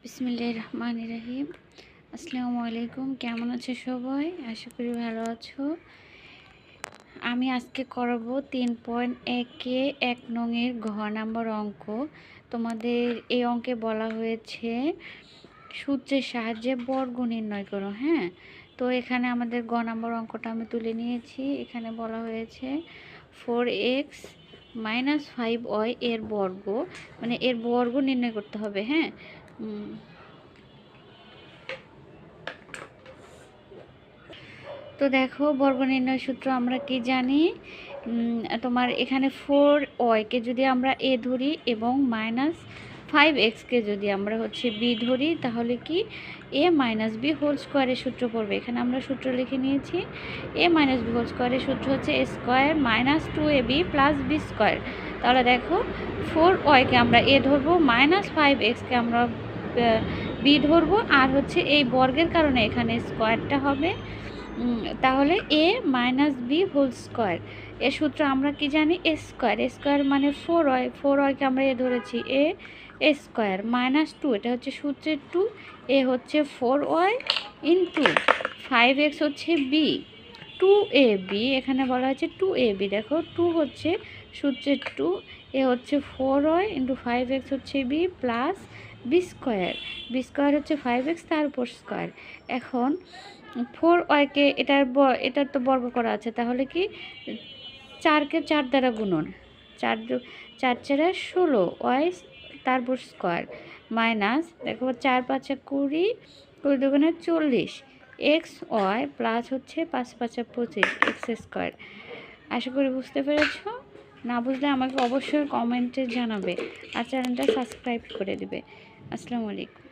বিসমিল্লাহির রহমানির রহিম। আসসালামু আলাইকুম। কেমন আছো সবাই? আশা করি ভালো আছো। আমি আজকে করাবো 3.1 1 নংয়ের ঘ নাম্বার অঙ্ক। তোমাদের এই অঙ্কে বলা হয়েছে সূত্রের সাহায্যে বর্গ নির্ণয় করো। হ্যাঁ, তো এখানে আমাদের গ নাম্বার অঙ্কটা আমি তুলে নিয়েছি। এখানে বলা হয়েছে 4x - 5y এর বর্গ, মানে এর বর্গ নির্ণয় করতে হবে। হ্যাঁ, তো দেখো, বর্গ নির্ণয় সূত্র আমরা কি জানি। তোমার এখানে 4y-কে যদি আমরা a ধরি এবং -5x-কে যদি আমরা b ধরি, তাহলে কি a - b হোল স্কোয়ারের সূত্র পড়বে। এখানে আমরা সূত্র লিখে নিয়েছি। a - b হোল স্কোয়ারের সূত্র হচ্ছে a square - 2ab + b square. তাহলে দেখো, 4y-কে আমরা a ধরবো, -5x-কে আমরা b ধরবো, আর এই বর্গের কারণে এখানে স্কোয়ারটা হবে। তাহলে a - b হোল স্কোয়ার এর সূত্র আমরা কি জানি, a স্কোয়ার মানে 4y-কে আমরা a ধরেছি, a স্কোয়ার -2, এটা হচ্ছে সূত্রের 2, a হচ্ছে 4y ইন্টু 5x হচ্ছে b, 2ab, এখানে বলা হচ্ছে 2ab। দেখো, 2 হচ্ছে সূত্রের 2, এ হচ্ছে 4y ইন্টু 5x হচ্ছে b plus b square. b square হচ্ছে 5x, তার উপর স্কোয়ার। এখন 4y-কে এটার তো বর্গ করা আছে, তাহলে কি 4-কে 4 দ্বারা গুণন, 4 4 4 16 y, তারপর স্কোয়ার মাইনাস, দেখো 4 5 20, 20 দুগুণে 40 এক্স ওয়াই প্লাস হচ্ছে 5 5 25 এক্স স্কোয়ার। আশা করি বুঝতে পেরেছো। না বুঝলে আমাকে অবশ্যই কমেন্টে জানাবে, আর চ্যানেলটা সাবস্ক্রাইব করে দিবে। আসসালামু আলাইকুম।